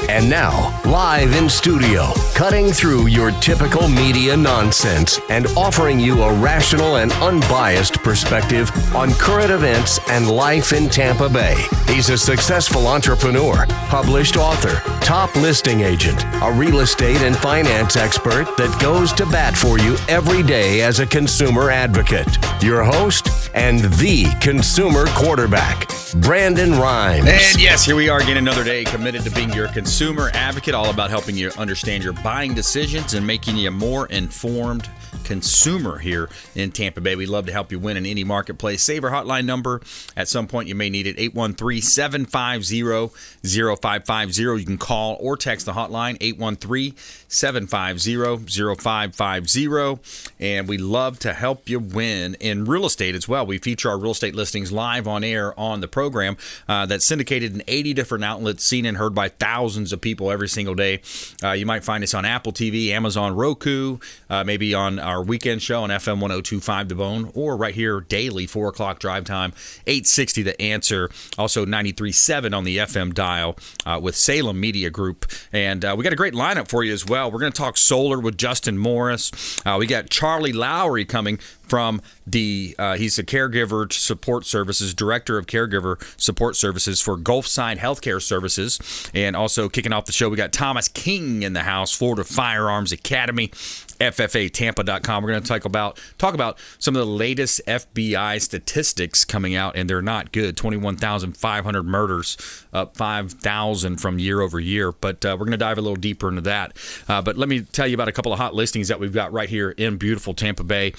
And now, live in studio, cutting through your typical media nonsense and offering you a rational and unbiased perspective on current events and life in Tampa Bay. He's a successful entrepreneur, published author, top listing agent, a real estate and finance expert that goes to bat for you every day as a consumer advocate. Your host and the consumer quarterback, Brandon Rhymes. And yes, here we are again another day, committed to being your consumer advocate, all about helping you understand your buying decisions and making you a more informed consumer here in Tampa Bay. We love to help you win in any marketplace. Save our hotline number. At some point, you may need it, 813-750-0550. You can call or text the hotline, 813-750-0550. And we love to help you win in real estate as well. We feature our real estate listings live on air on the program that's syndicated in 80 different outlets, seen and heard by thousands of people every single day. You might find us on Apple TV, Amazon Roku, maybe on our weekend show on FM 102.5 The Bone, or right here daily, 4 o'clock drive time, 860 The Answer, also 93.7 on the FM dial with Salem Media Group. And we got a great lineup for you as well. We're going to talk solar with Justin Morris. We got Charlie Lowry coming from he's a caregiver support services, director of caregiver support services for Gulfside Healthcare Services. And also kicking off the show, we got Thomas King in the house, Florida Firearms Academy, FFAtampa.com. We're going to talk about some of the latest FBI statistics coming out, and they're not good. 21,500 murders, up 5,000 from year over year. But we're going to dive a little deeper into that. But let me tell you about a couple of hot listings that we've got right here in beautiful Tampa Bay.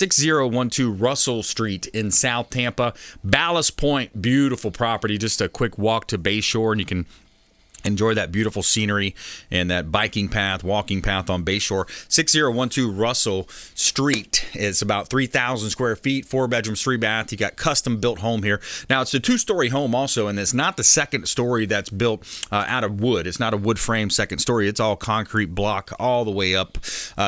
6012 Russell Street in South Tampa. Ballast Point, beautiful property. Just a quick walk to Bayshore, and you can enjoy that beautiful scenery and that biking path, walking path on Bayshore. 6012 Russell Street. It's about 3,000 square feet, 4 bedrooms, 3 bath. You got custom built home here. Now, it's a 2-story home also, and it's not the second story that's built out of wood. It's not a wood frame second story. It's all concrete block all the way up.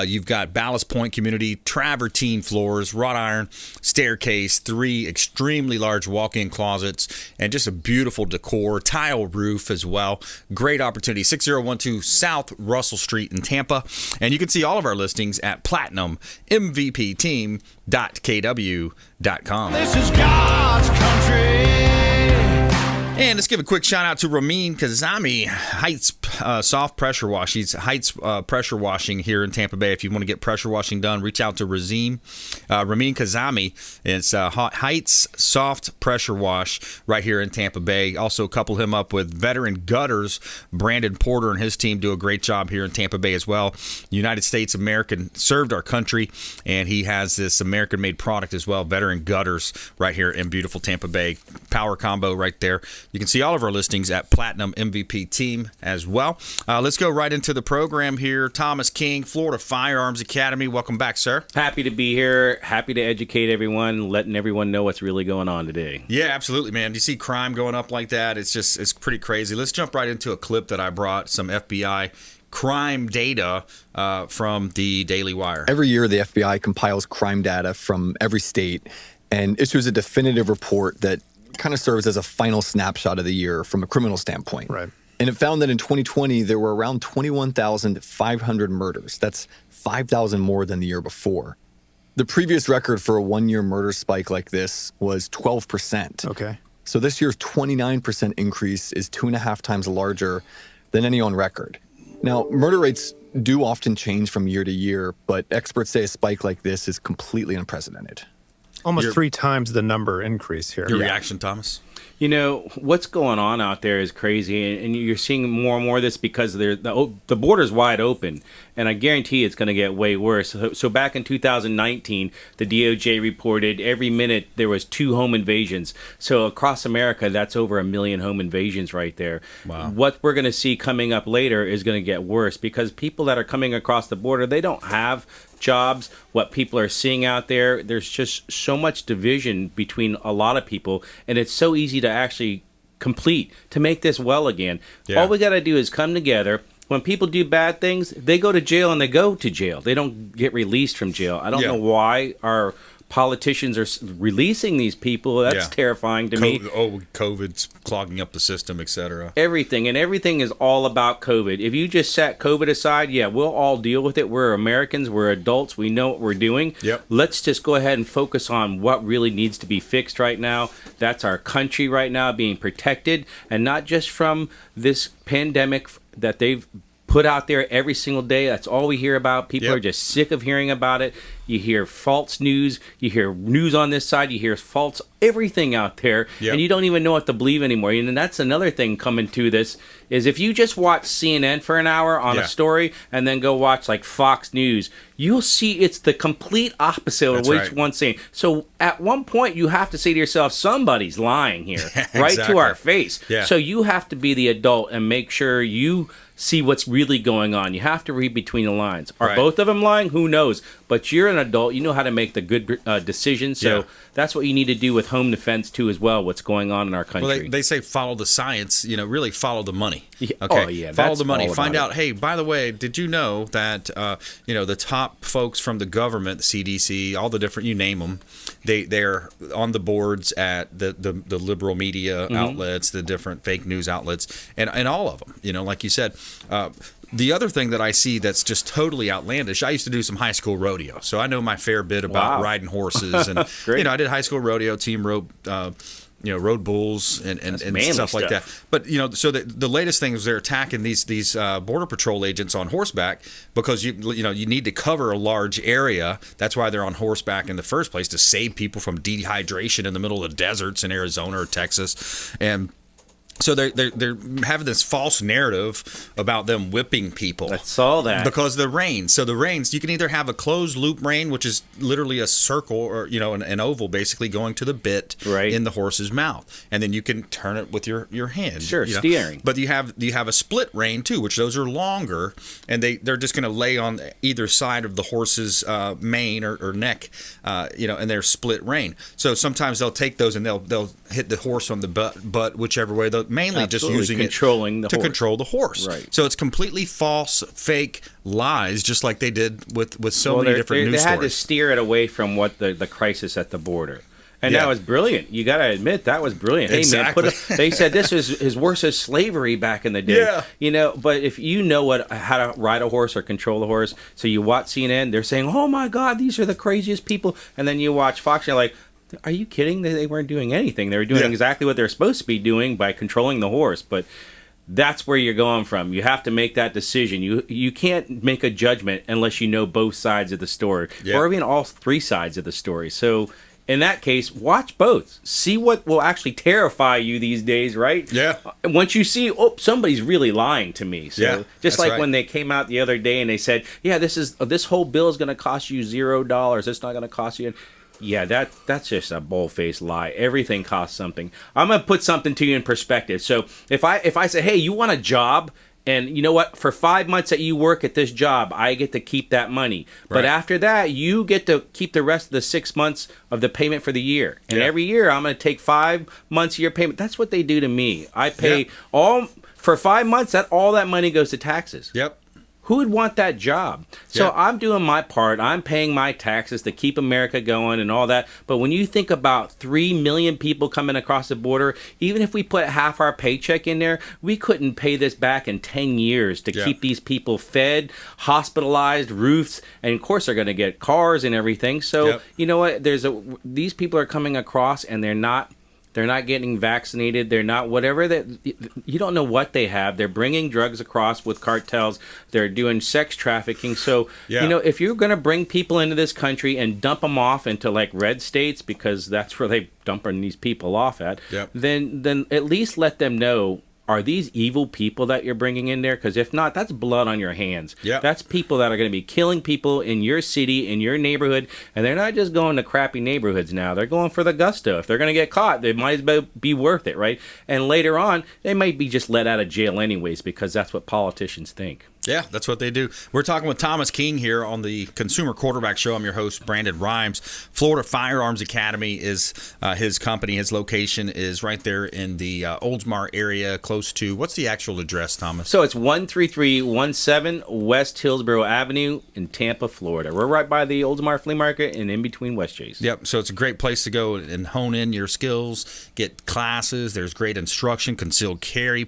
You've got Ballast Point community, travertine floors, wrought iron staircase, 3 extremely large walk-in closets, and just a beautiful decor, tile roof as well. Great opportunity. 6012 South Russell Street in Tampa. And you can see all of our listings at platinummvpteam.kw.com. This is God's country. And let's give a quick shout out to Ramin Kazami, Heights Soft Pressure Wash. He's Heights Pressure Washing here in Tampa Bay. If you want to get pressure washing done, reach out to Ramin Kazami. It's Heights Soft Pressure Wash right here in Tampa Bay. Also couple him up with Veteran Gutters. Brandon Porter and his team do a great job here in Tampa Bay as well. United States American, served our country, and he has this American-made product as well, Veteran Gutters, right here in beautiful Tampa Bay. Power combo right there. You can see all of our listings at Platinum MVP Team as well. Let's go right into the program here. Thomas King, Florida Firearms Academy. Welcome back, sir. Happy to be here. Happy to educate everyone, letting everyone know what's really going on today. Yeah, absolutely, man. Do you see crime going up like that? It's pretty crazy. Let's jump right into a clip that I brought, some FBI crime data from the Daily Wire. Every year, the FBI compiles crime data from every state and issues a definitive report that kind of serves as a final snapshot of the year from a criminal standpoint. Right. And it found that in 2020, there were around 21,500 murders. That's 5,000 more than the year before. The previous record for a one-year murder spike like this was 12%. Okay. So this year's 29% increase is 2.5 times larger than any on record. Now, murder rates do often change from year to year, but experts say a spike like this is completely unprecedented. Almost 3 times the number increase here. Your reaction, Thomas? You know, what's going on out there is crazy, and you're seeing more and more of this because the border's wide open, and I guarantee it's going to get way worse. So back in 2019, the DOJ reported every minute there was 2 home invasions. So across America, that's over 1 million home invasions right there. Wow. What we're going to see coming up later is going to get worse because people that are coming across the border, they don't have jobs. What people are seeing out there, there's just so much division between a lot of people, and it's so easy to actually complete to make this well again. Yeah. All we got to do is come together. When people do bad things, they go to jail and they go to jail. They don't get released from jail. I don't know why our politicians are releasing these people. That's terrifying to me. COVID's clogging up the system, etc. Everything is all about COVID. If you just set COVID aside, we'll all deal with it. We're Americans, we're adults, we know what we're doing. Yep. Let's just go ahead and focus on what really needs to be fixed right now. That's our country right now being protected, and not just from this pandemic that they've put out there every single day. That's all we hear about. People are just sick of hearing about it. You hear false news. You hear news on this side. You hear false everything out there. And you don't even know what to believe anymore. And that's another thing coming to this is if you just watch CNN for an hour on a story and then go watch like Fox News, you'll see it's the complete opposite of what each one's saying. So at one point you have to say to yourself, somebody's lying here right to our face. So you have to be the adult and make sure you see what's really going on. You have to read between the lines. Are both of them lying? Who knows? But you're an adult. You know how to make the good decision. So that's what you need to do with home defense too as well, what's going on in our country. Well, they say follow the science, really follow the money. Okay. Follow the money. Find out, hey, by the way, did you know that, the top folks from the government, the CDC, all the different, you name them, they're on the boards at the liberal media outlets, the different fake news outlets, and all of them, like you said. The other thing that I see that's just totally outlandish, I used to do some high school rodeo, so I know my fair bit about riding horses, and I did high school rodeo, team rode bulls and stuff like that. But so the latest thing is they're attacking these border patrol agents on horseback because you need to cover a large area. That's why they're on horseback in the first place, to save people from dehydration in the middle of the deserts in Arizona or Texas. And so they're having this false narrative about them whipping people. I saw that. Because the reins. So the reins, you can either have a closed loop rein, which is literally a circle or an oval basically going to the bit in the horse's mouth, and then you can turn it with your hand. Sure, steering. But you have a split rein too, which those are longer, and they're just going to lay on either side of the horse's mane or neck, and they're split rein. So sometimes they'll take those and they'll hit the horse on the butt, whichever way. Mainly just using it to control the horse. Right. So it's completely false, fake lies, just like they did with so many different news stories. They had to steer it away from what the crisis at the border. And that was brilliant. You got to admit, that was brilliant. Exactly. Hey, man, they said this is as worse as slavery back in the day. Yeah. But if you know how to ride a horse or control a horse, so you watch CNN, they're saying, oh my God, these are the craziest people. And then you watch Fox, and you're like, are you kidding? They weren't doing anything. They were doing exactly what they're supposed to be doing by controlling the horse. But that's where you're going from. You have to make that decision. You can't make a judgment unless you know both sides of the story, or even all three sides of the story. So in that case, watch both. See what will actually terrify you these days, right? Yeah. Once you see, somebody's really lying to me. So just like when they came out the other day and they said, this whole bill is going to cost you $0. It's not going to cost you. Yeah, that's just a bull-faced lie. Everything costs something. I'm going to put something to you in perspective. So if I say, hey, you want a job? And you know what? For 5 months that you work at this job, I get to keep that money. Right. But after that, you get to keep the rest of the 6 months of the payment for the year. And every year, I'm going to take 5 months of your payment. That's what they do to me. I pay for 5 months, all that money goes to taxes. Yep. Who would want that job? So I'm doing my part. I'm paying my taxes to keep America going and all that. But when you think about 3 million people coming across the border, even if we put half our paycheck in there, we couldn't pay this back in 10 years to keep these people fed, hospitalized, roofs, and of course they're going to get cars and everything. So you know what? These people are coming across and they're not getting vaccinated. They're not whatever that. You don't know what they have. They're bringing drugs across with cartels. They're doing sex trafficking. So, if you're going to bring people into this country and dump them off into like red states, because that's where they dumping these people off at, then at least let them know, are these evil people that you're bringing in there? Because if not, that's blood on your hands. That's people that are going to be killing people in your city, in your neighborhood. And they're not just going to crappy neighborhoods now. They're going for the gusto. If they're going to get caught, they might as well be worth it, right? And later on, they might be just let out of jail anyways, because that's what politicians think. Yeah, that's what they do. We're talking with Thomas King here on the Consumer Quarterback Show. I'm your host, Brandon Rhymes. Florida Firearms Academy is his company. His location is right there in the Oldsmar area, close to, what's the actual address, Thomas? So it's 13317 West Hillsborough Avenue in Tampa, Florida. We're right by the Oldsmar Flea Market and in between West Chase. Yep, so it's a great place to go and hone in your skills, get classes. There's great instruction, concealed carry.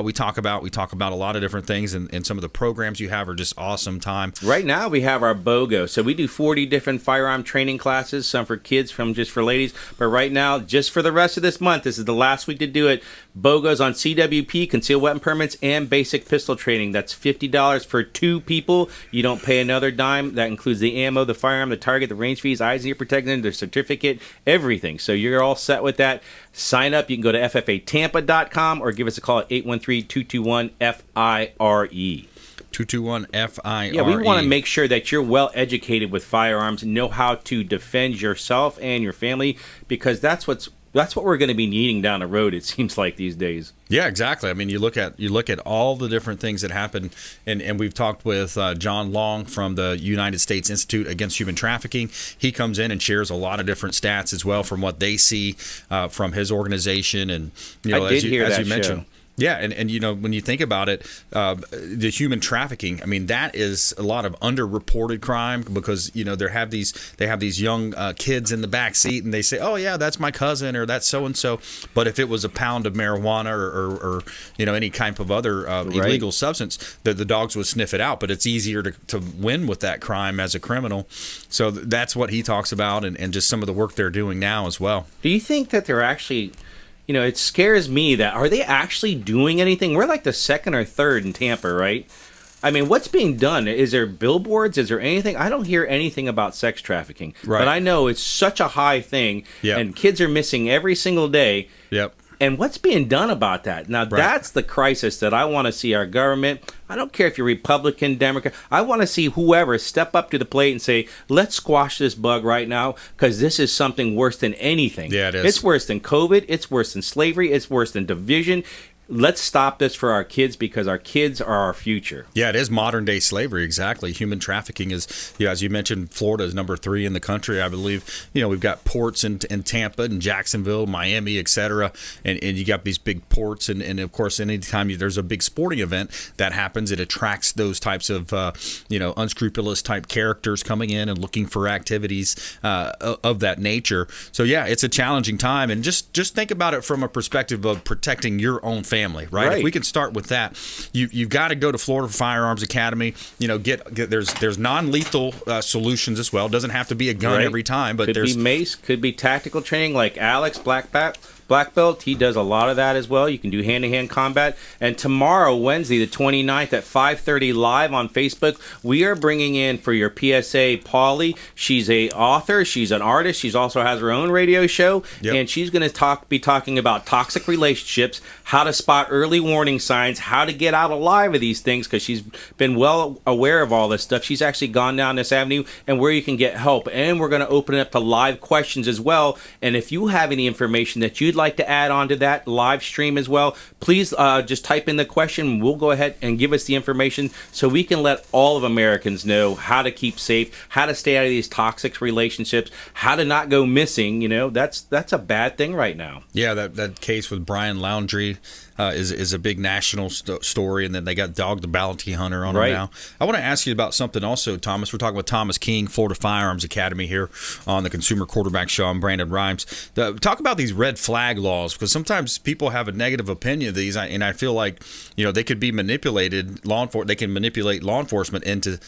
We talk about a lot of different things, and some of the programs you have are just awesome time. Right now we have our BOGO. So we do 40 different firearm training classes, some for kids, some just for ladies. But right now, just for the rest of this month, this is the last week to do it. BOGO's on CWP, concealed weapon permits, and basic pistol training. That's $50 for 2 people. You don't pay another dime. That includes the ammo, the firearm, the target, the range fees, eyes and ear protection, the certificate, everything. So you're all set with that. Sign up. You can go to ffatampa.com or give us a call at 813-221-FIRE. 221-FIRE. Yeah, we want to make sure that you're well educated with firearms, know how to defend yourself and your family, because that's what we're going to be needing down the road, it seems like, these days. Yeah, exactly. I mean, you look at all the different things that happen, and we've talked with John Long from the United States Institute Against Human Trafficking. He comes in and shares a lot of different stats as well from what they see from his organization, and as you mentioned. Yeah, and when you think about it, the human trafficking, I mean, that is a lot of underreported crime, because they have these young kids in the back seat, and they say, oh yeah, that's my cousin, or that's so and so. But if it was a pound of marijuana or any type of other illegal substance, the dogs would sniff it out. But it's easier to win with that crime as a criminal. So that's what he talks about, and just some of the work they're doing now as well. Do you think that they're actually... it scares me that, are they actually doing anything? We're like the second or third in Tampa, right? I mean, what's being done? Is there billboards? Is there anything? I don't hear anything about sex trafficking. Right. But I know it's such a high thing, and kids are missing every single day. Yep. And what's being done about that? Now, that's the crisis that I want to see our government. I don't care if you're Republican, Democrat. I want to see whoever step up to the plate and say, let's squash this bug right now, because this is something worse than anything. Yeah, it is. It's worse than COVID. It's worse than slavery. It's worse than division. Let's stop this for our kids, because our kids are our future. Yeah, it is modern day slavery. Exactly. Human trafficking is, as you mentioned, Florida is number 3 in the country, I believe. We've got ports in Tampa and Jacksonville, Miami, etc. And you got these big ports. And of course, anytime there's a big sporting event that happens, it attracts those types of, unscrupulous type characters coming in and looking for activities of that nature. So, yeah, it's a challenging time. And just think about it from a perspective of protecting your own family, right? If we can start with that, you've got to go to Florida Firearms Academy. There's non-lethal solutions as well. It doesn't have to be a gun every time, but there's be mace, could be tactical training like Alex Black Belt. He does a lot of that as well. You can do hand-to-hand combat. And tomorrow, Wednesday, the 29th at 5:30 live on Facebook, we are bringing in for your PSA Pauly. She's a author. She's an artist. She also has her own radio show. And she's going to be talking about toxic relationships, how to spot early warning signs, how to get out alive of these things, because she's been well aware of all this stuff. She's actually gone down this avenue, and where you can get help. And we're going to open it up to live questions as well. And if you have any information that you'd like to add on to that live stream as well, please just type in the question. We'll go ahead and give us the information so we can let all of Americans know how to keep safe, how to stay out of these toxic relationships, how to not go missing. That's a bad thing right now. Yeah, that case with Brian Laundrie is a big national story, and then they got Dog the Bounty Hunter on him now. I want to ask you about something also, Thomas. We're talking with Thomas King, Florida Firearms Academy, here on the Consumer Quarterback Show. I'm Brandon Rhymes. Talk about these red flag laws, because sometimes people have a negative opinion of these, and I feel like they could be manipulated. They can manipulate law enforcement into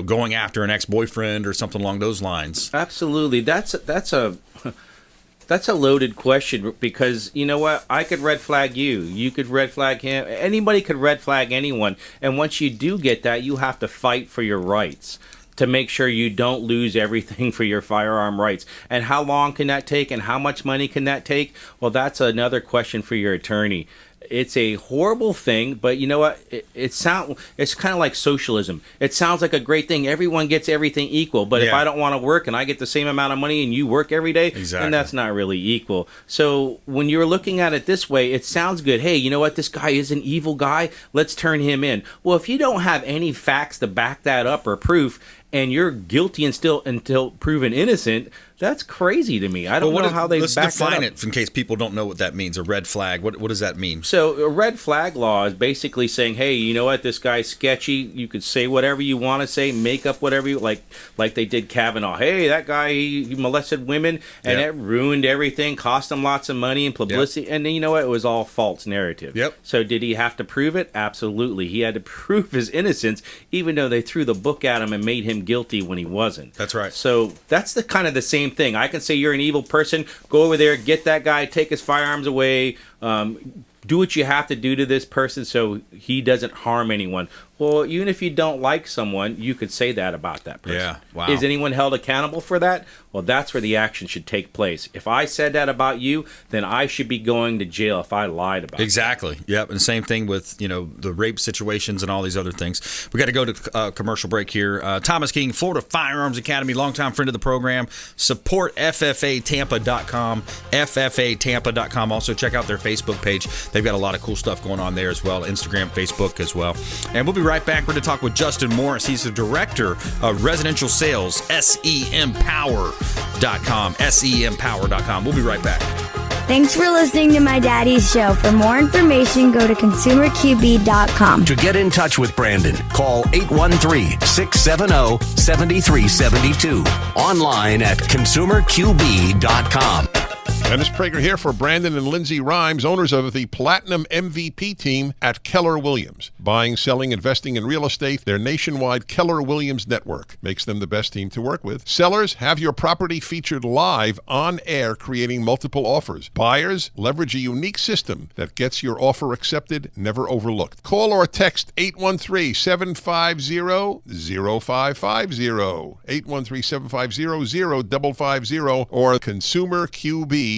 going after an ex-boyfriend or something along those lines. Absolutely, that's a loaded question, because you know what? I could red flag you. You could red flag him. Anybody could red flag anyone. And once you do get that, you have to fight for your rights to make sure you don't lose everything for your firearm rights. And how long can that take, and how much money can that take? Well, that's another question for your attorney. It's a horrible thing, but you know what? It's kind of like socialism. It sounds like a great thing. Everyone gets everything equal, but if I don't want to work and I get the same amount of money and you work every day, then that's not really equal. So when you're looking at it this way, it sounds good. Hey, you know what? This guy is an evil guy. Let's turn him in. Well, if you don't have any facts to back that up or proof, and you're guilty and still until proven innocent, that's crazy to me. I don't know how they back that up. Let's define it in case people don't know what that means. A red flag. What does that mean? So a red flag law is basically saying, hey, you know what? This guy's sketchy. You could say whatever you want to say, make up whatever you like they did Kavanaugh. Hey, that guy, he molested women, and it ruined everything, cost him lots of money and publicity. And then you know what? It was all false narrative. So did he have to prove it? Absolutely. He had to prove his innocence, even though they threw the book at him and made him guilty when he wasn't. That's right. So that's the kind of the same thing. I can say you're an evil person. Go over there, get that guy, take his firearms away, do what you have to do to this person so he doesn't harm anyone. Well, even if you don't like someone, you could say that about that person. Yeah, wow. Is anyone held accountable for that? Well, that's where the action should take place. If I said that about you, then I should be going to jail if I lied about it. Exactly. Yep. And same thing with, the rape situations and all these other things. We got to go to commercial break here. Thomas King, Florida Firearms Academy, longtime friend of the program. Support FFAtampa.com, FFAtampa.com. Also check out their Facebook page. They've got a lot of cool stuff going on there as well. Instagram, Facebook as well. And we'll be right back. We're going to talk with Justin Morris. He's the director of residential sales, SEMpower.com, SEMpower.com. We'll be right back. Thanks for listening to my daddy's show. For more information, go to consumerqb.com. To get in touch with Brandon, call 813-670-7372. Online at consumerqb.com. Dennis Prager here for Brandon and Lindsay Rhymes, owners of the Platinum MVP team at Keller Williams. Buying, selling, investing in real estate, their nationwide Keller Williams network makes them the best team to work with. Sellers, have your property featured live on air, creating multiple offers. Buyers, leverage a unique system that gets your offer accepted, never overlooked. Call or text 813-750-0550, 813-750-0550, or consumerqb.com.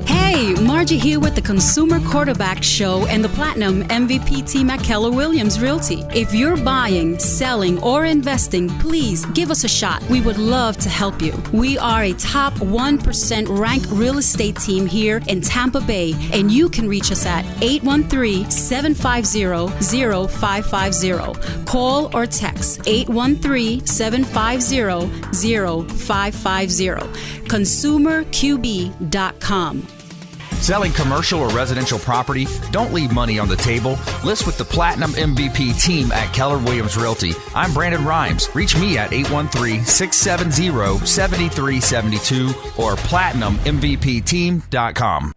Hey, Margie here with the Consumer Quarterback Show and the Platinum MVP team at Keller Williams Realty. If you're buying, selling, or investing, please give us a shot. We would love to help you. We are a top 1% ranked real estate team here in Tampa Bay, and you can reach us at 813-750-0550. Call or text 813-750-0550. ConsumerQB.com. Selling commercial or residential property? Don't leave money on the table. List with the Platinum MVP team at Keller Williams Realty. I'm Brandon Rhymes. Reach me at 813-670-7372 or platinummvpteam.com.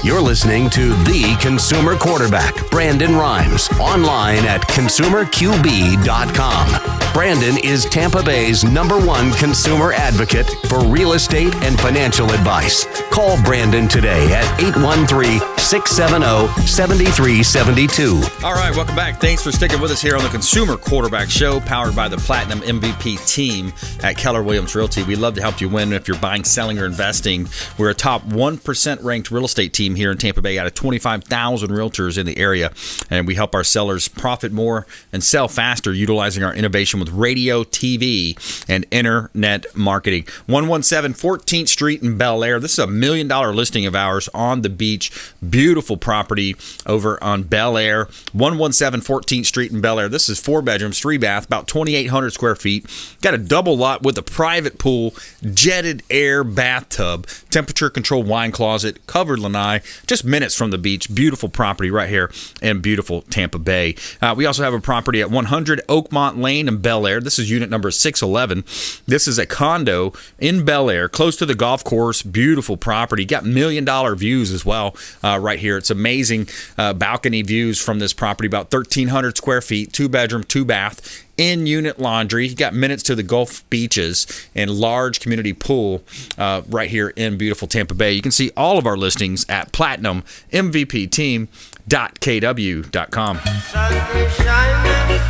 You're listening to The Consumer Quarterback, Brandon Rhymes, online at consumerqb.com. Brandon is Tampa Bay's #1 consumer advocate for real estate and financial advice. Call Brandon today at 813-670-7372. All right, welcome back. Thanks for sticking with us here on the Consumer Quarterback Show, powered by the Platinum MVP team at Keller Williams Realty. We love to help you win if you're buying, selling, or investing. We're a top 1% ranked real estate team here in Tampa Bay out of 25,000 realtors in the area, and we help our sellers profit more and sell faster utilizing our innovation with radio, TV, and internet marketing. 117 14th Street in Bel Air. This is a $1 million listing of ours on the beach. Beautiful property over on Bel Air. 117 14th Street in Bel Air. This is 4 bedrooms, 3 bath, about 2,800 square feet. Got a double lot with a private pool, jetted air bathtub, temperature controlled wine closet, covered lanai, just minutes from the beach. Beautiful property right here in beautiful Tampa Bay. We also have a property at 100 Oakmont Lane in Bel Air. This is unit number 611. This is a condo in Bel Air, close to the golf course. Beautiful property. Got $1 million views as well right here. It's amazing balcony views from this property. About 1,300 square feet, 2 bedroom, 2 bath. In-unit laundry. You got minutes to the Gulf beaches and large community pool right here in beautiful Tampa Bay. You can see all of our listings at platinummvpteam.kw.com. Sun is shining,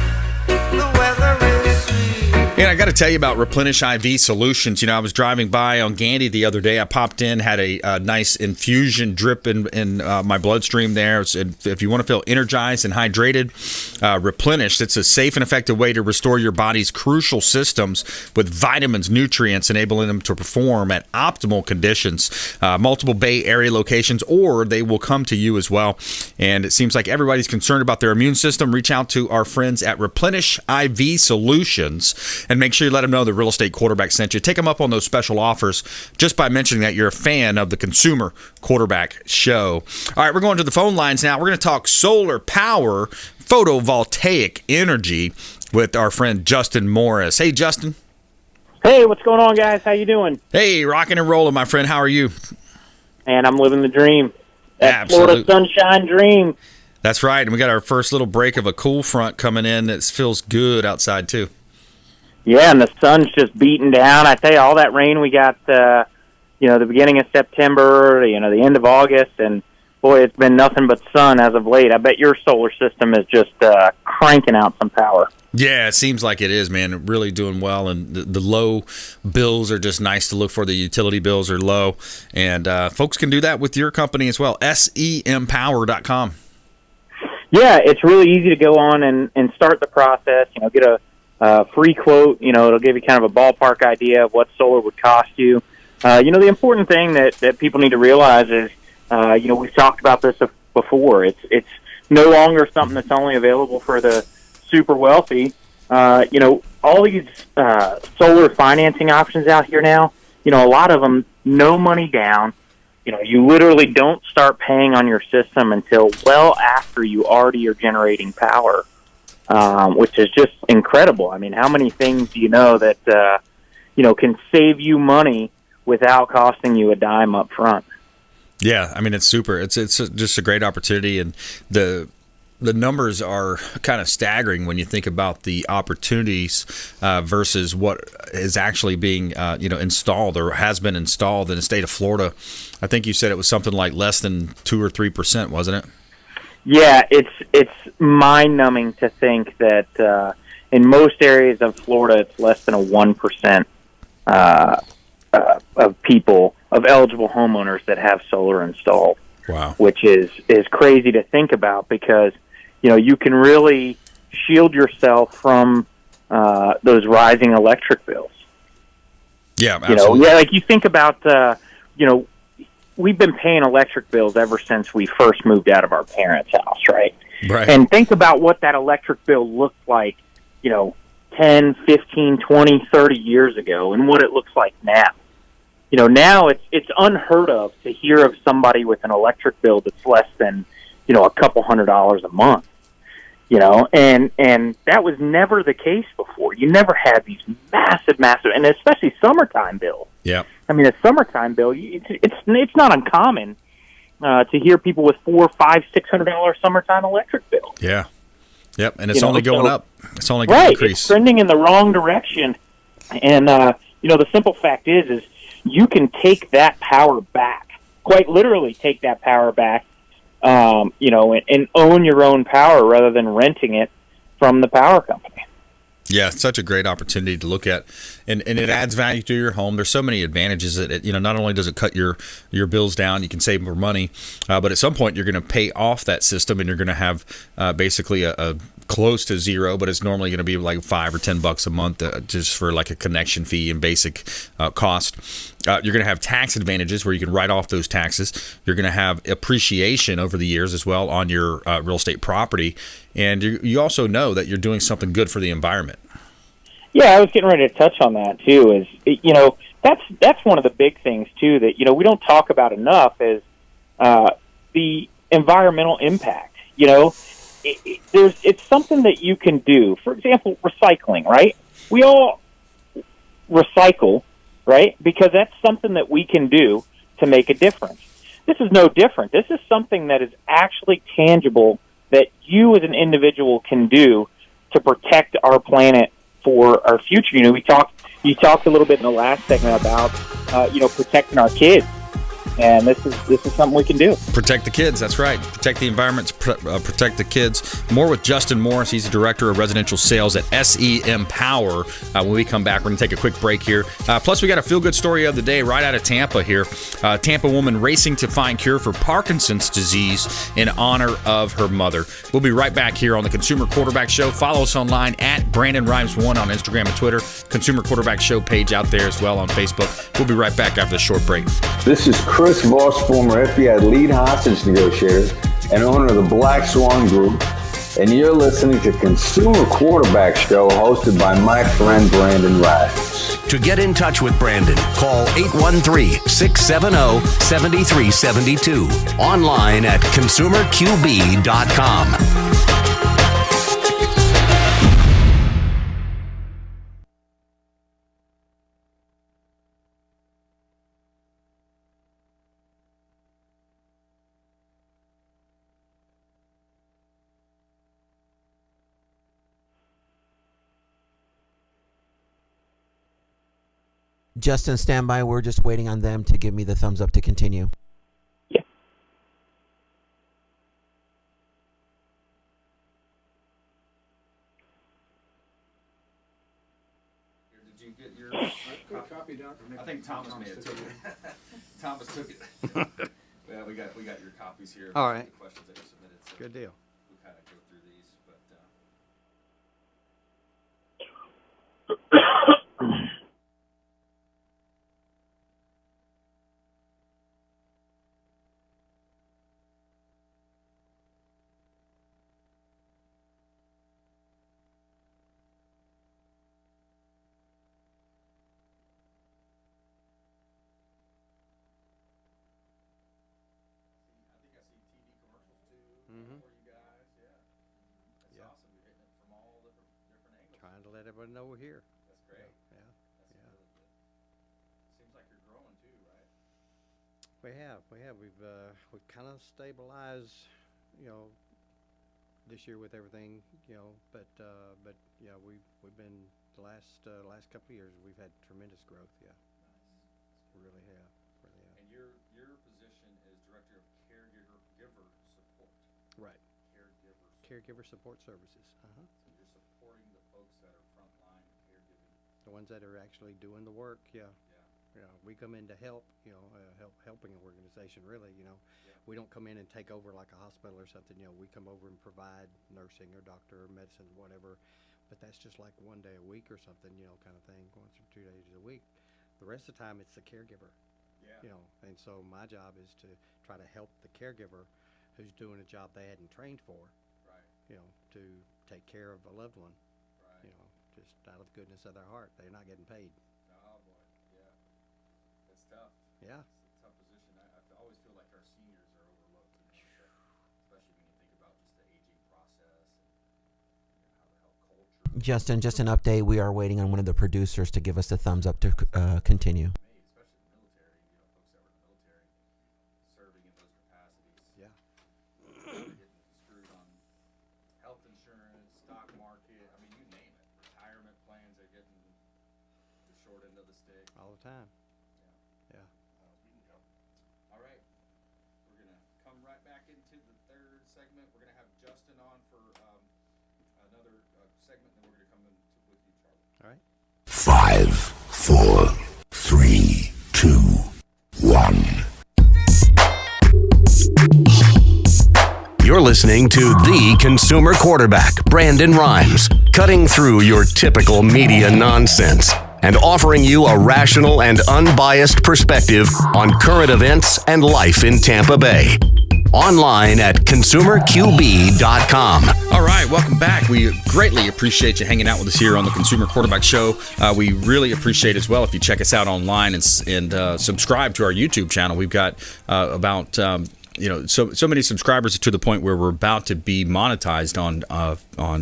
the weather is sweet. And I got to tell you about Replenish IV Solutions. You know, I was driving by on Gandy the other day. I popped in, had a nice infusion drip in my bloodstream there. If you want to feel energized and hydrated, Replenish. It's a safe and effective way to restore your body's crucial systems with vitamins, nutrients, enabling them to perform at optimal conditions. Multiple Bay Area locations, or they will come to you as well. And it seems like everybody's concerned about their immune system. Reach out to our friends at Replenish IV Solutions. And make sure you let them know the Real Estate Quarterback sent you. Take them up on those special offers just by mentioning that you're a fan of the Consumer Quarterback Show. All right, we're going to the phone lines now. We're going to talk solar power, photovoltaic energy with our friend Justin Morris. Hey, Justin. Hey, what's going on, guys? How you doing? Hey, rocking and rolling, my friend. How are you? Man, I'm living the dream. That Absolutely. Florida sunshine dream. That's right, and we got our first little break of a cool front coming in that feels good outside, too. Yeah, and the sun's just beating down. I tell you, all that rain we got, the beginning of September, the end of August, and boy, it's been nothing but sun as of late. I bet your solar system is just cranking out some power. Yeah, it seems like it is, man. Really doing well, and the low bills are just nice to look for. The utility bills are low, and folks can do that with your company as well. SEMpower.com. Yeah, it's really easy to go on and start the process. Get a free quote. It'll give you kind of a ballpark idea of what solar would cost you. The important thing that people need to realize is, we've talked about this before. It's no longer something that's only available for the super wealthy. All these solar financing options out here now, a lot of them, no money down. You literally don't start paying on your system until well after you already are generating power. Which is just incredible. I mean, how many things do you know that, can save you money without costing you a dime up front? Yeah, I mean, it's super. It's just a great opportunity, and the numbers are kind of staggering when you think about the opportunities versus what is actually being, installed or has been installed in the state of Florida. I think you said it was something like less than 2 or 3%, wasn't it? Yeah, it's mind-numbing to think that in most areas of Florida, it's less than a 1% of people, of eligible homeowners that have solar installed. Wow. Which is crazy to think about because, you can really shield yourself from those rising electric bills. Yeah, absolutely. Like you think about, we've been paying electric bills ever since we first moved out of our parents' house, right? Right. And think about what that electric bill looked like, 10, 15, 20, 30 years ago and what it looks like now. Now it's unheard of to hear of somebody with an electric bill that's less than, a couple $100 a month. And that was never the case before. You never had these massive, and especially summertime bills. Yeah. I mean, a summertime bill, it's not uncommon to hear people with $400, $500, $600 summertime electric bills. Yeah. Yep, and it's only going up. It's only going to right, increase. It's trending in the wrong direction. And, the simple fact is you can take that power back, quite literally take that power back, and own your own power rather than renting it from the power company. Yeah, it's such a great opportunity to look at, and it adds value to your home. There's so many advantages that it, not only does it cut your bills down, you can save more money, but at some point you're going to pay off that system, and you're going to have basically a close to zero, but it's normally going to be like $5 or $10 a month just for like a connection fee and basic cost. You're going to have tax advantages where you can write off those taxes. You're going to have appreciation over the years as well on your real estate property, and you also know that you're doing something good for the environment. Yeah, I was getting ready to touch on that too. That's one of the big things too that we don't talk about enough is the environmental impact. It's something that you can do. For example, recycling. Right? We all recycle, right? Because that's something that we can do to make a difference. This is no different. This is something that is actually tangible that you as an individual can do to protect our planet for our future. You talked a little bit in the last segment about, protecting our kids. and this is something we can do. Protect the kids. That's right. Protect the environment. Protect the kids. More with Justin Morris. He's the director of residential sales at SEM Power. When we come back, we're going to take a quick break here. Plus, we got a feel-good story of the day right out of Tampa here. Tampa woman racing to find cure for Parkinson's disease in honor of her mother. We'll be right back here on the Consumer Quarterback Show. Follow us online at Brandon Rhymes1 on Instagram and Twitter. Consumer Quarterback Show page out there as well on Facebook. We'll be right back after the short break. This is Chris Voss, former FBI lead hostage negotiator and owner of the Black Swan Group, and you're listening to Consumer Quarterback Show hosted by my friend Brandon Rhymes. To get in touch with Brandon, call 813-670-7372. Online at consumerqb.com. Justin, stand by. We're just waiting on them to give me the thumbs up to continue. Yeah. Did you get your copy, Doctor? I think Thomas may have took it. Thomas took it. Yeah, we got your copies here. All right. The questions that you submitted. So good deal. We'll kind of go through these, but. Trying to let everybody know we're here. That's great. Yeah. That's really good. Seems like you're growing too, right? We have. We've kind of stabilized, this year with everything, but yeah, we've been the last couple of years we've had tremendous growth. Yeah. Nice. We really have. And your position is director of caregiver support. Right. Caregiver support services. So you're supporting the folks that are frontline caregiving. The ones that are actually doing the work. Yeah. We come in to help. Helping an organization. Really. We don't come in and take over like a hospital or something. We come over and provide nursing or doctor or medicine, whatever. But that's just like one day a week or something. Kind of thing. Once or 2 days a week. The rest of the time it's the caregiver. Yeah. And so my job is to try to help the caregiver who's doing a job they hadn't trained for. To take care of a loved one, just out of the goodness of their heart. They're not getting paid. Oh boy, yeah, that's tough. Yeah, it's a tough position. I always feel like our seniors are overlooked, especially when you think about just the aging process and how to help culture. Justin, just an update. We are waiting on one of the producers to give us the thumbs up to continue. All the time. Yeah. All right. We're going to come right back into the third segment. We're going to have Justin on for another segment, and then we're going to come in with you, Charlie. All right. 5, 4, 3, 2, 1. You're listening to the Consumer Quarterback, Brandon Rhymes, cutting through your typical media nonsense and offering you a rational and unbiased perspective on current events and life in Tampa Bay. Online at consumerqb.com. All right, welcome back. We greatly appreciate you hanging out with us here on the Consumer Quarterback Show. We really appreciate as well if you check us out online and subscribe to our YouTube channel. We've got about so many subscribers to the point where we're about to be monetized on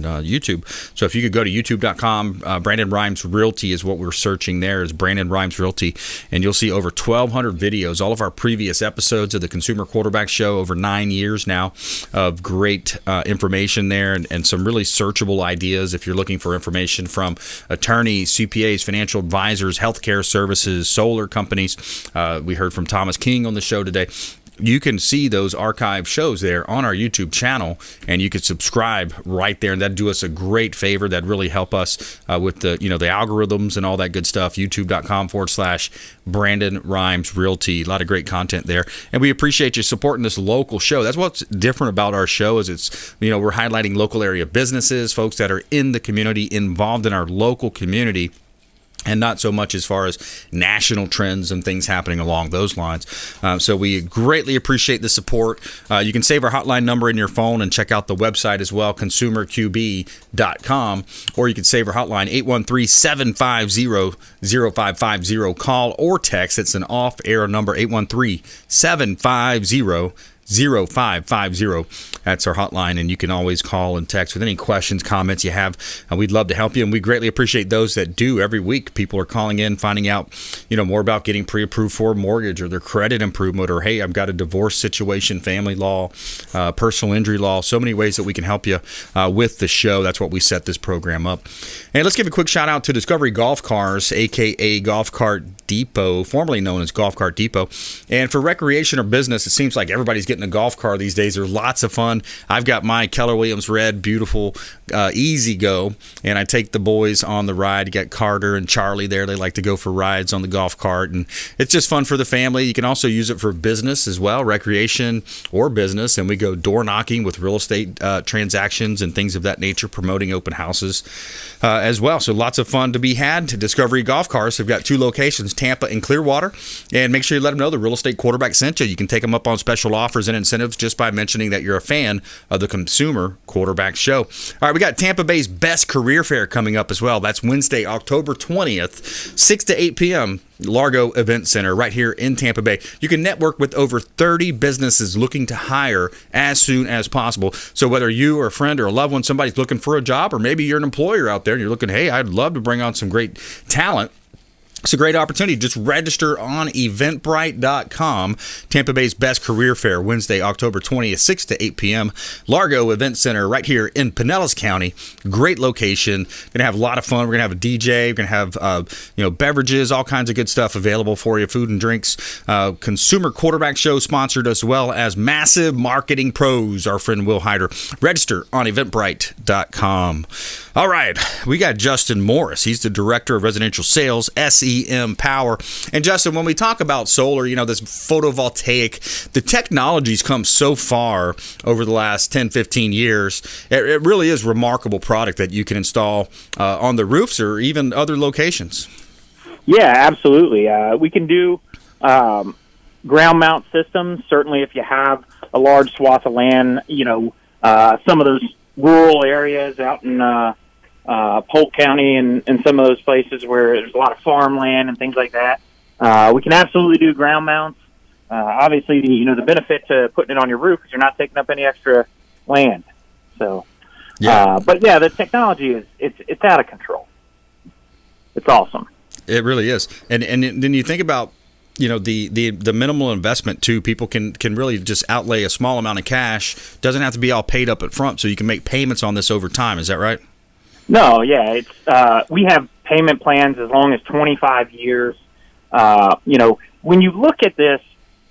YouTube. So if you could go to youtube.com, Brandon Rhymes Realty is what we're searching there, is Brandon Rhymes Realty, and you'll see over 1,200 videos, all of our previous episodes of the Consumer Quarterback Show, over 9 years now of great information there, and some really searchable ideas if you're looking for information from attorneys, CPAs, financial advisors, healthcare services, solar companies. We heard from Thomas King on the show today. You can see those archive shows there on our YouTube channel, and you can subscribe right there, and that'd do us a great favor. That'd really help us with the algorithms and all that good stuff. YouTube.com/Brandon Rhymes Realty. A lot of great content there, and we appreciate you supporting this local show. That's what's different about our show, is it's we're highlighting local area businesses, folks that are in the community, involved in our local community, and not so much as far as national trends and things happening along those lines. So we greatly appreciate the support. You can save our hotline number in your phone and check out the website as well, consumerqb.com, or you can save our hotline, 813-750-0550. Call or text. It's an off-air number, 813-750-0550. That's our hotline, and you can always call and text with any questions, comments you have. We'd love to help you, and we greatly appreciate those that do every week. People are calling in, finding out more about getting pre-approved for a mortgage or their credit improvement, or hey, I've got a divorce situation, family law, personal injury law. So many ways that we can help you with the show. That's what we set this program up. And let's give a quick shout out to Discovery Golf Cars, aka Golf Cart Depot, formerly known as Golf Cart Depot. And for recreation or business, it seems like everybody's getting a golf car these days. There's lots of fun. I've got my Keller Williams red, beautiful, Easy Go, and I take the boys on the ride. You got Carter and Charlie there. They like to go for rides on the golf cart, and it's just fun for the family. You can also use it for business as well, recreation or business, and we go door knocking with real estate transactions and things of that nature, promoting open houses as well. So lots of fun to be had. Discovery Golf Cars have got 2 locations, Tampa and Clearwater, and make sure you let them know the Real Estate Quarterback sent you. You can take them up on special offers and incentives just by mentioning that you're a fan of the Consumer Quarterback Show. All right, we got Tampa Bay's best career fair coming up as well. That's Wednesday, October 20th, 6 to 8 p.m., Largo Event Center right here in Tampa Bay. You can network with over 30 businesses looking to hire as soon as possible. So whether you or a friend or a loved one, somebody's looking for a job, or maybe you're an employer out there and you're looking, hey, I'd love to bring on some great talent, it's a great opportunity. Just register on eventbrite.com. Tampa Bay's best career fair, Wednesday, October 20th, 6 to 8 p.m. Largo Event Center right here in Pinellas County. Great location. Going to have a lot of fun. We're going to have a DJ. We're going to have beverages, all kinds of good stuff available for you, food and drinks. Consumer Quarterback Show sponsored, as well as Massive Marketing Pros, our friend Will Hyder. Register on eventbrite.com. All right, we got Justin Morris. He's the Director of Residential Sales, SEM Power. And Justin, when we talk about solar, this photovoltaic, the technology's come so far over the last 10, 15 years. It really is a remarkable product that you can install on the roofs or even other locations. Yeah, absolutely. We can do ground mount systems. Certainly if you have a large swath of land, some of those rural areas out in Polk County and some of those places where there's a lot of farmland and things like that. We can absolutely do ground mounts. Obviously, the benefit to putting it on your roof is you're not taking up any extra land. So, but yeah, the technology it's out of control. It's awesome. It really is. And then you think about the minimal investment too. People can really just outlay a small amount of cash. Doesn't have to be all paid up at front, so you can make payments on this over time. Is that right? No, yeah, it's we have payment plans as long as 25 years. When you look at this,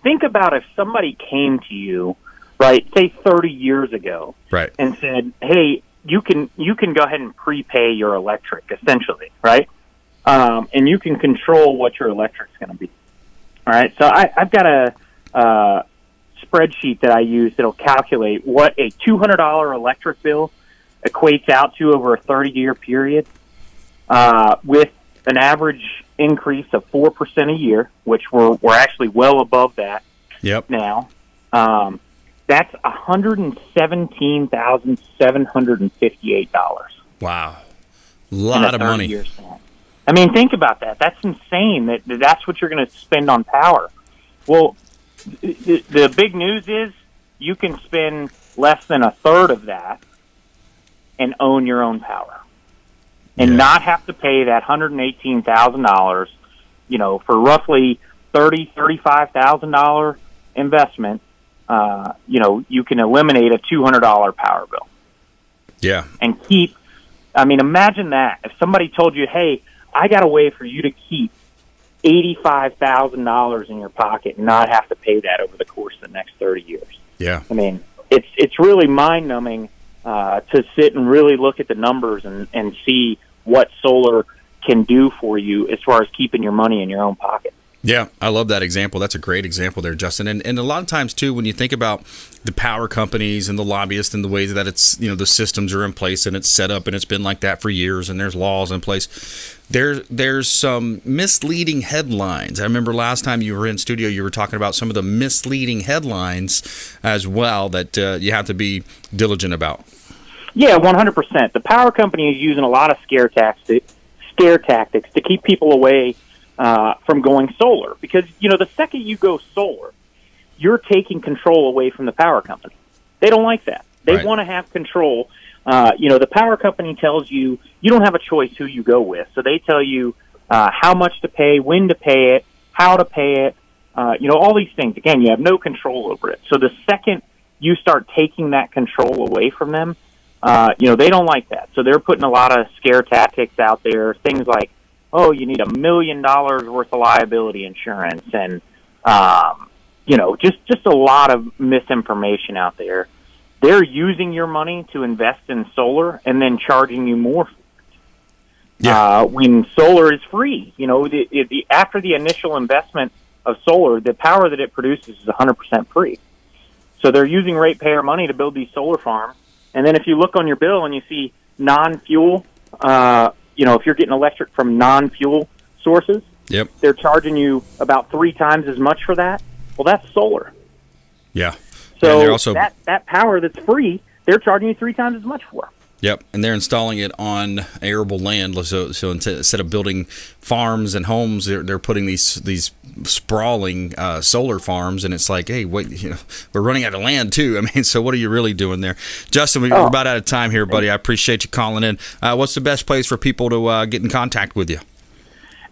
think about if somebody came to you, right, say 30 years ago, right, and said, "Hey, you can go ahead and prepay your electric, essentially, right, and you can control what your electric's going to be." All right, so I've got a spreadsheet that I use that'll calculate what a $200 electric bill equates out to over a 30-year period, with an average increase of 4% a year, which we're actually well above that. Yep. Now, that's $117,758. Wow, a lot of money. I mean, think about that. That's insane. That's what you're going to spend on power. Well, the big news is you can spend less than a third of that and own your own power and not have to pay that $118,000, for roughly $35,000 investment. You can eliminate a $200 power bill. Yeah. And imagine that. If somebody told you, hey, I got a way for you to keep $85,000 in your pocket and not have to pay that over the course of the next 30 years. Yeah. It's really mind-numbing to sit and really look at the numbers and see what solar can do for you as far as keeping your money in your own pocket. Yeah, I love that example. That's a great example there, Justin. And a lot of times, too, when you think about the power companies and the lobbyists and the ways that it's, the systems are in place and it's set up and it's been like that for years and there's laws in place, there's some misleading headlines. I remember last time you were in studio, you were talking about some of the misleading headlines as well that you have to be diligent about. Yeah, 100%. The power company is using a lot of scare tactics to keep people away from going solar, because the second you go solar, you're taking control away from the power company. They don't like that. They want to have control. The power company tells you don't have a choice who you go with, so they tell you how much to pay, when to pay it, how to pay it. All these things. Again, you have no control over it. So the second you start taking that control away from them, they don't like that. So they're putting a lot of scare tactics out there. Things like, oh, you need $1 million worth of liability insurance, and just a lot of misinformation out there. They're using your money to invest in solar and then charging you more for it. When solar is free, after the initial investment of solar, the power that it produces is 100% free. So they're using ratepayer money to build these solar farms, and then if you look on your bill and you see non-fuel, if you're getting electric from non-fuel sources, they're charging you about 3 times as much for that. Well, that's solar. Yeah. So they're also, that power that's free, they're charging you 3 times as much for. Yep, and they're installing it on arable land. So instead of building farms and homes, they're putting these sprawling solar farms, and it's like, hey, wait, we're running out of land too. So what are you really doing there, Justin? We're about out of time here, buddy. I appreciate you calling in. What's the best place for people to get in contact with you?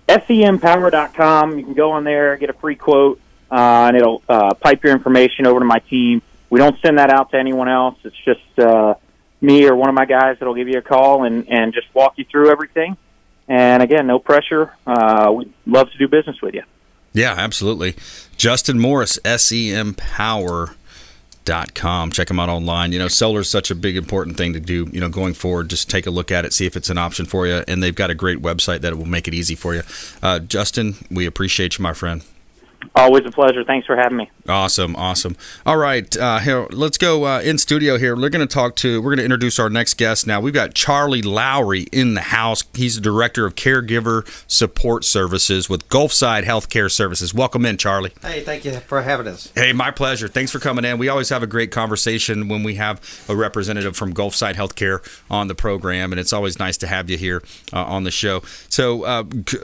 SEMpower.com. You can go on there, get a free quote, and it'll pipe your information over to my team. We don't send that out to anyone else. It's just me or one of my guys that'll give you a call and just walk you through everything. And again, no pressure. We'd love to do business with you. Yeah, absolutely. Justin Morris, SEMpower.com. Check them out online. Solar is such a big, important thing to do, going forward. Just take a look at it, see if it's an option for you. And they've got a great website that will make it easy for you. Justin, we appreciate you, my friend. Always a pleasure. Thanks for having me. Awesome. All right, here, let's go in studio here. We're going to introduce our next guest now. We've got Charlie Lowry in the house. He's the Director of Caregiver Support Services with Gulfside Healthcare Services. Welcome in, Charlie. Hey, thank you for having us. Hey, my pleasure. Thanks for coming in. We always have a great conversation when we have a representative from Gulfside Healthcare on the program, and it's always nice to have you here on the show. So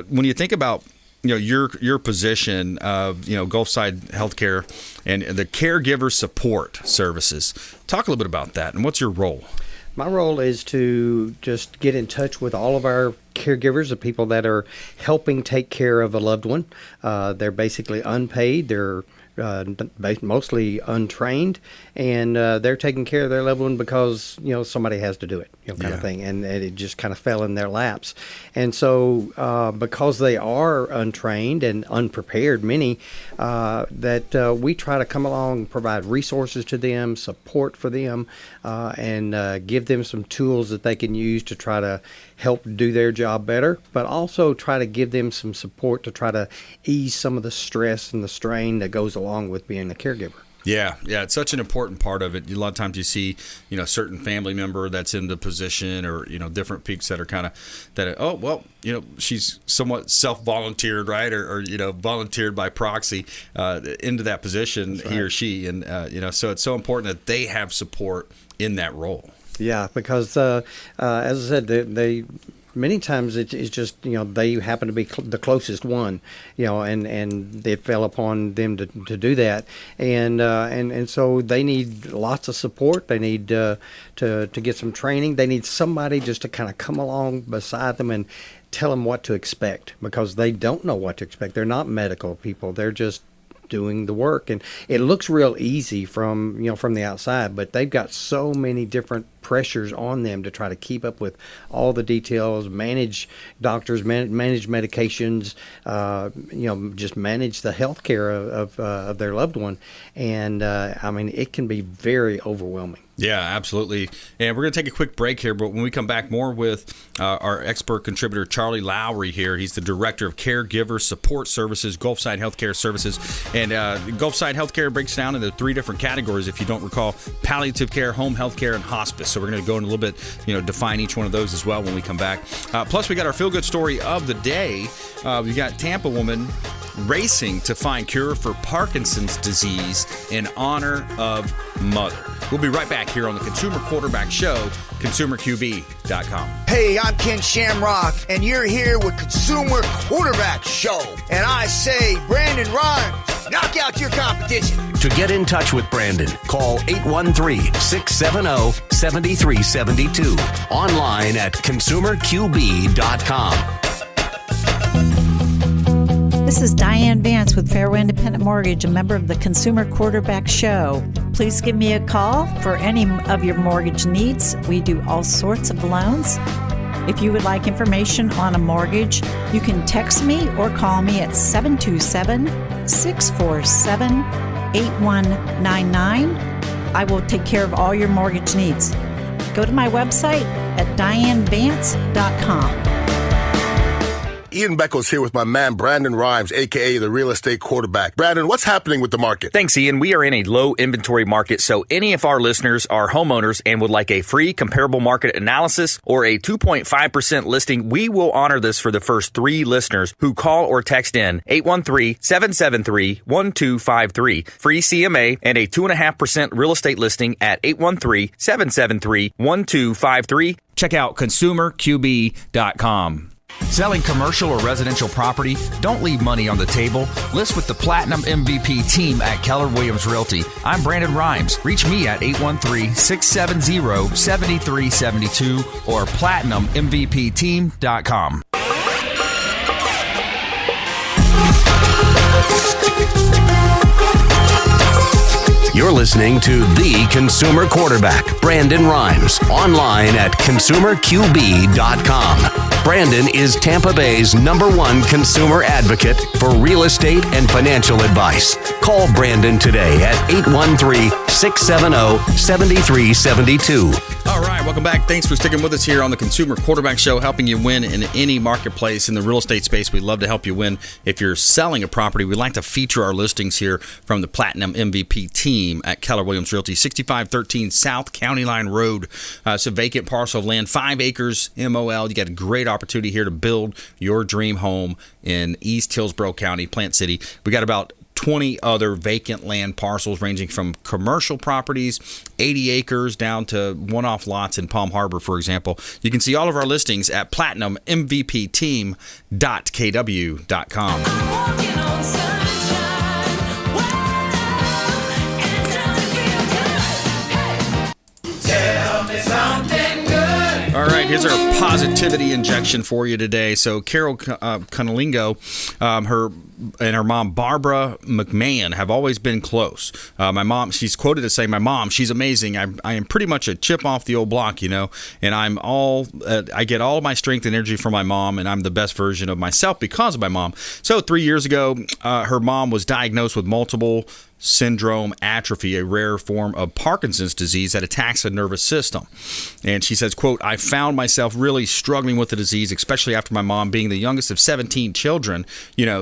when you think about your position of Gulfside Healthcare and the caregiver support services, talk a little bit about that and what's your role? My role is to just get in touch with all of our caregivers, the people that are helping take care of a loved one. They're basically unpaid. They're mostly untrained, and they're taking care of their loved one because somebody has to do it, kind of thing, and it just kind of fell in their laps. And so because they are untrained and unprepared, many that we try to come along and provide resources to them, support for them, and give them some tools that they can use to try to help do their job better, but also try to give them some support to try to ease some of the stress and the strain that goes along with being a caregiver. Yeah, it's such an important part of it. A lot of times you see, certain family member that's in the position, or different peaks that are kind of she's somewhat self-volunteered, right, or volunteered by proxy into that position, he or she, and so it's so important that they have support in that role. Yeah, because as I said, they many times it's just, they happen to be the closest one, and it fell upon them to do that. And so they need lots of support. They need to get some training. They need somebody just to kind of come along beside them and tell them what to expect, because they don't know what to expect. They're not medical people. They're just doing the work, and it looks real easy from the outside, but they've got so many different pressures on them to try to keep up with all the details, manage doctors, manage medications, just manage the health care of their loved one. And it can be very overwhelming. Yeah, absolutely. And we're going to take a quick break here, but when we come back, more with our expert contributor, Charlie Lowry here. He's the Director of Caregiver Support Services, Gulfside Healthcare Services. And Gulfside Healthcare breaks down into 3 different categories, if you don't recall: palliative care, home health care, and hospice. So we're going to go in a little bit, define each one of those as well when we come back. Plus, we got our feel-good story of the day. We got Tampa woman racing to find cure for Parkinson's disease in honor of mother. We'll be right back here on the Consumer Quarterback Show, consumerqb.com. Hey, I'm Ken Shamrock, and you're here with Consumer Quarterback Show. And I say, Brandon Rhymes, knock out your competition. To get in touch with Brandon, call 813-670-7372. Online at consumerqb.com. This is Diane Vance with Fairway Independent Mortgage, a member of the Consumer Quarterback Show. Please give me a call for any of your mortgage needs. We do all sorts of loans. If you would like information on a mortgage, you can text me or call me at 727-647-8199. I will take care of all your mortgage needs. Go to my website at dianevance.com. Ian Beckles here with my man, Brandon Rhymes, a.k.a. the real estate quarterback. Brandon, what's happening with the market? Thanks, Ian. We are in a low inventory market, so any of our listeners are homeowners and would like a free comparable market analysis or a 2.5% listing, we will honor this for the first 3 listeners who call or text in 813-773-1253. Free CMA and a 2.5% real estate listing at 813-773-1253. Check out consumerqb.com. Selling commercial or residential property? Don't leave money on the table. List with the Platinum MVP team at Keller Williams Realty. I'm Brandon Rhymes. Reach me at 813-670-7372 or platinummvpteam.com. You're listening to The Consumer Quarterback, Brandon Rhymes, online at consumerqb.com. Brandon is Tampa Bay's #1 consumer advocate for real estate and financial advice. Call Brandon today at 813-670-7372. All right, welcome back. Thanks for sticking with us here on the Consumer Quarterback Show, helping you win in any marketplace in the real estate space. We'd love to help you win if you're selling a property. We like to feature our listings here from the Platinum MVP team at Keller Williams Realty, 6513 South County Line Road. It's a vacant parcel of land, 5 acres, MOL. You got a great opportunity here to build your dream home in East Hillsborough County, Plant City. We got about 20 other vacant land parcels ranging from commercial properties, 80 acres, down to one-off lots in Palm Harbor, for example. You can see all of our listings at platinummvpteam.kw.com. All right, here's our positivity injection for you today. So Carol Cunnilingo, her and her mom, Barbara McMahon, have always been close. My mom, she's quoted as saying, "My mom, she's amazing. I am pretty much a chip off the old block, and I get all of my strength and energy from my mom, and I'm the best version of myself because of my mom." So 3 years ago, her mom was diagnosed with multiple syndrome atrophy, a rare form of Parkinson's disease that attacks the nervous system. And she says, quote, "I found myself really struggling with the disease, especially after my mom being the youngest of 17 children,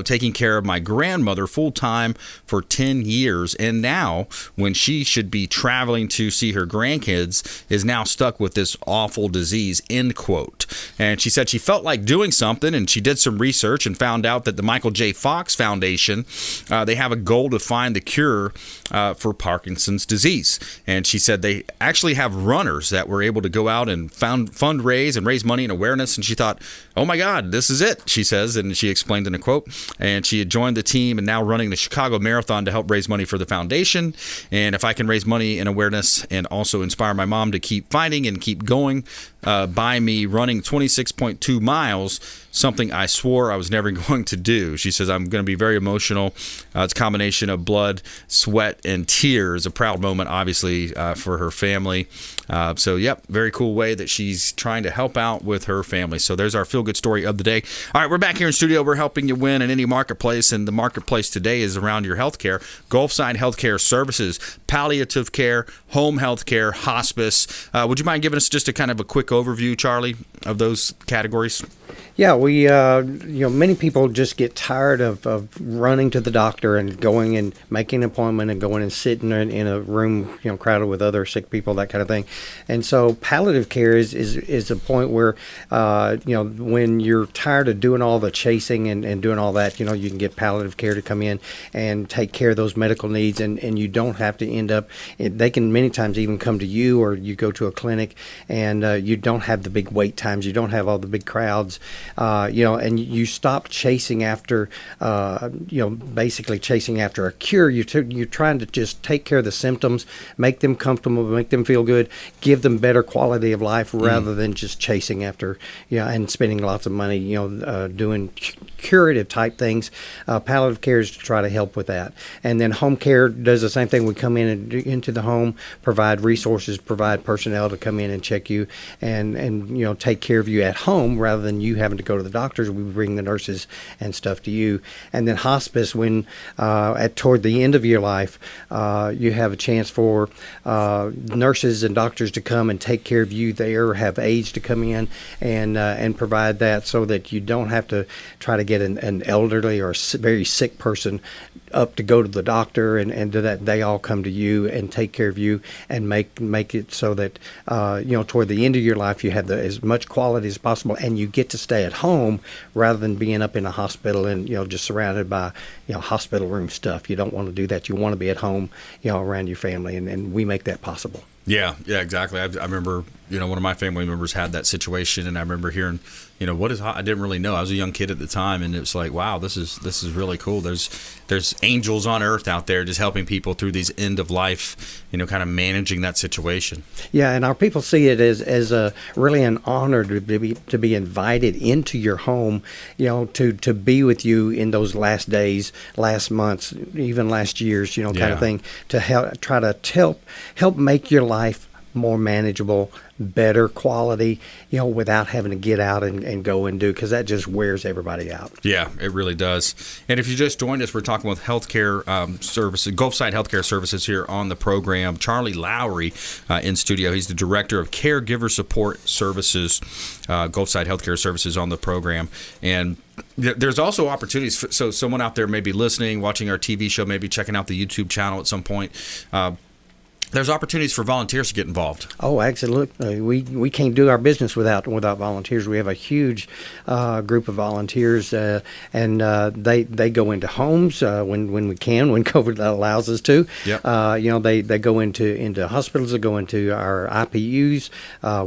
taking care of my grandmother full time for 10 years. And now when she should be traveling to see her grandkids is now stuck with this awful disease," end quote. And she said she felt like doing something, and she did some research and found out that the Michael J. Fox Foundation, they have a goal to find the cure cure for Parkinson's disease. And she said they actually have runners that were able to go out and fundraise and raise money and awareness. And she thought, oh my God, this is it, she says. And she explained in a quote. And she had joined the team and now running the Chicago Marathon to help raise money for the foundation. And if I can raise money and awareness and also inspire my mom to keep fighting and keep going by me running 26.2 miles, something I swore I was never going to do. She says, I'm going to be very emotional. It's a combination of blood, sweat, and tears. A proud moment, obviously, for her family. So, yep, very cool way that she's trying to help out with her family. So there's our feel-good story of the day. All right, we're back here in studio. We're helping you win in any marketplace, and the marketplace today is around your health care. Gulfside Healthcare Services, palliative care, home health care, hospice. Would you mind giving us just a kind of a quick overview, Charlie, of those categories? Yeah, we, many people just get tired of running to the doctor and going and making an appointment and going and sitting in a room, crowded with other sick people, that kind of thing. And so palliative care is a point where, when you're tired of doing all the chasing and doing all that, you can get palliative care to come in and take care of those medical needs, and you don't have to end up, they can many times even come to you, or you go to a clinic and you don't have the big wait times, you don't have all the big crowds. And you stop chasing after, basically chasing after a cure. You're trying to just take care of the symptoms, make them comfortable, make them feel good, give them better quality of life rather than just chasing after, and spending lots of money, doing curative type things. Palliative care is to try to help with that. And then home care does the same thing. We come in and into the home, provide resources, provide personnel to come in and check you and take care of you at home rather than you having to go to the doctors. We bring the nurses and stuff to you. And then hospice, when toward the end of your life, you have a chance for nurses and doctors to come and take care of you there, have aides to come in and provide that, so that you don't have to try to get an elderly or very sick person up to go to the doctor and do that. They all come to you and take care of you and make it so that toward the end of your life you have as much quality as possible, and you get to stay at home rather than being up in a hospital and just surrounded by hospital room stuff. You don't want to do that. You want to be at home around your family, and we make that possible. Yeah, exactly. I remember, one of my family members had that situation, and I remember hearing, I didn't really know. I was a young kid at the time, and it was like, wow, this is really cool. There's angels on earth out there just helping people through these end of life, kind of managing that situation. Yeah, and our people see it as a really an honor to be invited into your home, to be with you in those last days, last months, even last years, kind of thing, to try to help make your life more manageable, better quality, without having to get out and go and do, because that just wears everybody out. Yeah, it really does. And if you just joined us, we're talking with healthcare services, Gulfside Healthcare Services here on the program. Charlie Lowry in studio. He's the Director of Caregiver Support Services, Gulfside Healthcare Services on the program. And there's also opportunities. So someone out there may be listening, watching our TV show, maybe checking out the YouTube channel at some point. There's opportunities for volunteers to get involved. Oh, absolutely. We can't do our business without volunteers. We have a huge group of volunteers, and they go into homes when we can, when COVID allows us to. Yep. They go into hospitals. They go into our IPUs,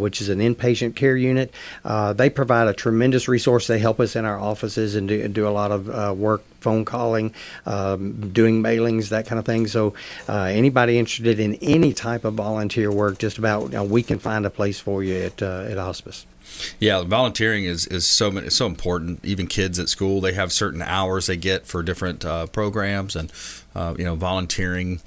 which is an inpatient care unit. They provide a tremendous resource. They help us in our offices and do a lot of work, phone calling, doing mailings, that kind of thing. So anybody interested in any type of volunteer work, just about, we can find a place for you at hospice. Yeah, volunteering is so important. Even kids at school, they have certain hours they get for different programs, and volunteering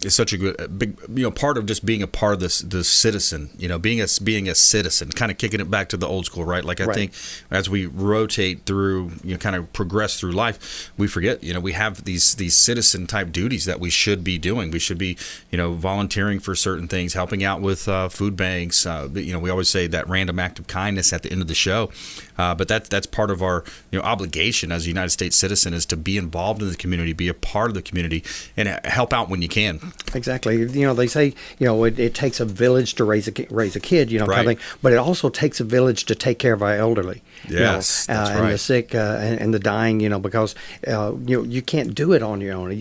is such a big part of just being a part of the citizen. Being a citizen, kind of kicking it back to the old school, right? Like I think as we rotate through, kind of progress through life, we forget, we have these citizen type duties that we should be doing. We should be, volunteering for certain things, helping out with food banks. We always say that random act of kindness at the end of the show, but that's part of our obligation as a United States citizen, is to be involved in the community, be a part of the community, and help out when you can. Exactly. You know, they say, you know, it takes a village to raise a kid, you know, kind of thing. But it also takes a village to take care of our elderly. Yes, you know, that's and right. the sick and the dying, you know, because you know, you can't do it on your own.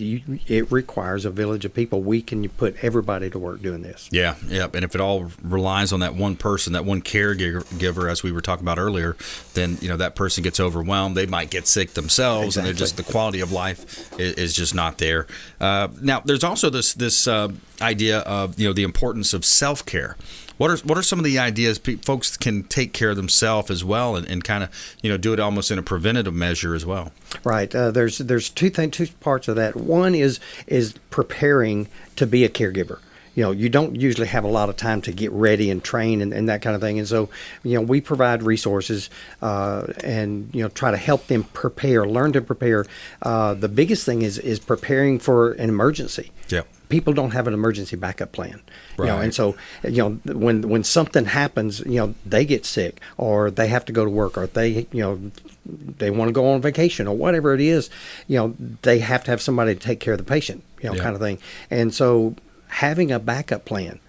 It requires a village of people. We can put everybody to work doing this. Yeah, yep. And if it all relies on that one person, that one caregiver, as we were talking about earlier, then you know that person gets overwhelmed. They might get sick themselves, and they're just the quality of life is just not there. Now, there's also this idea of, you know, the importance of self-care. What are some of the ideas folks can take care of themselves as well, and kind of, you know, do it almost in a preventative measure as well? Right. There's two parts of that. One is preparing to be a caregiver. You know, you don't usually have a lot of time to get ready and train and that kind of thing. And so, you know, we provide resources and, you know, try to help them learn to prepare. The biggest thing is preparing for an emergency. Yeah. People don't have an emergency backup plan, you know, Right. and so, you know, when something happens, you know, they get sick or they have to go to work or they, you know, they want to go on vacation or whatever it is, you know, they have to have somebody to take care of the patient, you know, kind of thing. And so having a backup plan,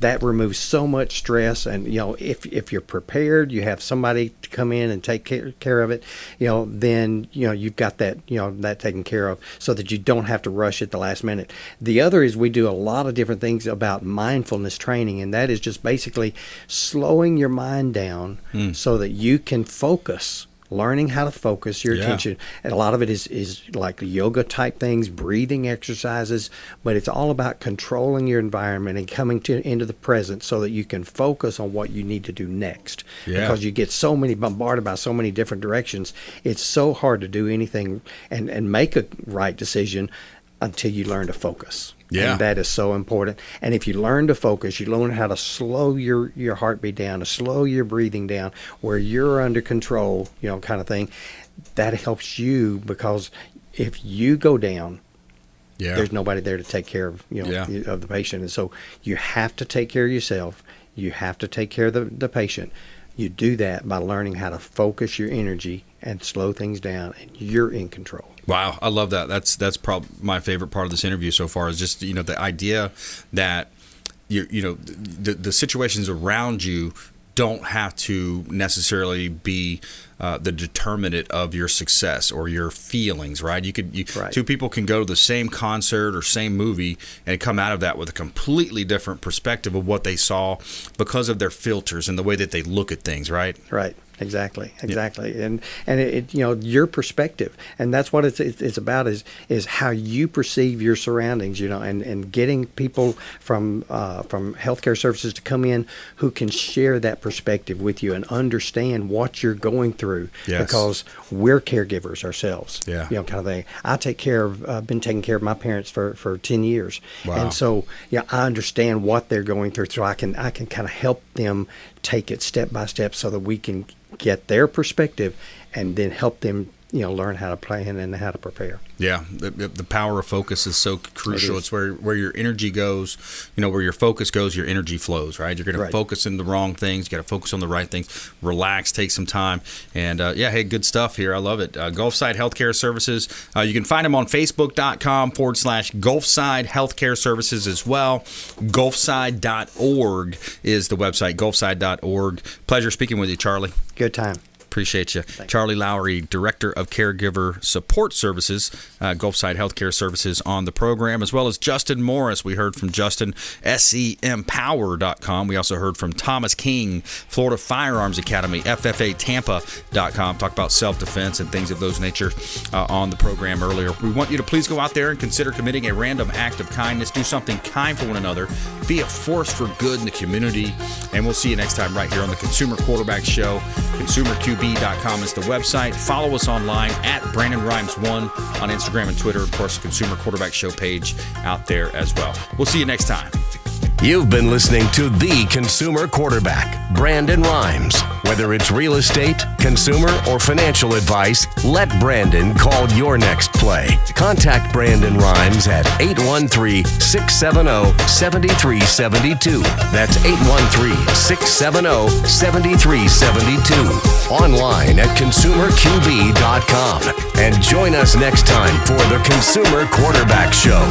that removes so much stress. And, you know, if you're prepared, you have somebody to come in and take care of it, you know, then, you know, you've got that, you know, that taken care of so that you don't have to rush at the last minute. The other is we do a lot of different things about mindfulness training, and that is just basically slowing your mind down so that you can focus. Learning how to focus your attention. And a lot of it is like yoga type things, breathing exercises, but it's all about controlling your environment and coming into the present so that you can focus on what you need to do next. Because you get bombarded by so many different directions, it's so hard to do anything and make a right decision until you learn to focus. Yeah. And that is so important. And if you learn to focus, you learn how to slow your heartbeat down, to slow your breathing down, where you're under control, you know, kind of thing. That helps you, because if you go down, there's nobody there to take care of, you know, of the patient. And so you have to take care of yourself. You have to take care of the patient. You do that by learning how to focus your energy and slow things down, and you're in control. Wow, I love that. That's probably my favorite part of this interview so far, is just, you know, the idea that you know the situations around you don't have to necessarily be the determinant of your success or your feelings, right? Two people can go to the same concert or same movie and come out of that with a completely different perspective of what they saw because of their filters and the way that they look at things, right? Right. Exactly. And it, you know, your perspective, and that's what it's about, is how you perceive your surroundings, you know, and getting people from healthcare services to come in who can share that perspective with you and understand what you're going through, because we're caregivers ourselves, you know, kind of thing. I've been taking care of my parents for 10 years. Wow. And so, yeah, I understand what they're going through, so I can kind of help them take it step by step so that we can get their perspective and then help them, you know, learn how to plan and how to prepare. Yeah, the power of focus is so crucial. It's where your energy goes, you know, where your focus goes, your energy flows, right? You're going to focus on the wrong things. You got to focus on the right things. Relax, take some time. And, hey, good stuff here. I love it. Gulfside Healthcare Services. You can find them on Facebook.com/Gulfside Healthcare Services as well. Gulfside.org is the website, Gulfside.org. Pleasure speaking with you, Charlie. Good time. Appreciate you. Charlie Lowry, Director of Caregiver Support Services, Gulfside Healthcare Services, on the program, as well as Justin Morris. We heard from Justin, SEMpower.com. We also heard from Thomas King, Florida Firearms Academy, FFAtampa.com. Talk about self-defense and things of those nature on the program earlier. We want you to please go out there and consider committing a random act of kindness. Do something kind for one another. Be a force for good in the community. And we'll see you next time right here on the Consumer Quarterback Show. ConsumerQB.com is the website. Follow us online at Brandon Rhymes1 on Instagram and Twitter. Of course, the Consumer Quarterback Show page out there as well. We'll see you next time. You've been listening to the Consumer Quarterback, Brandon Rhymes. Whether it's real estate, consumer, or financial advice, let Brandon call your next play. Contact Brandon Rhymes at 813-670-7372. That's 813-670-7372. Online at consumerqb.com. And join us next time for the Consumer Quarterback Show.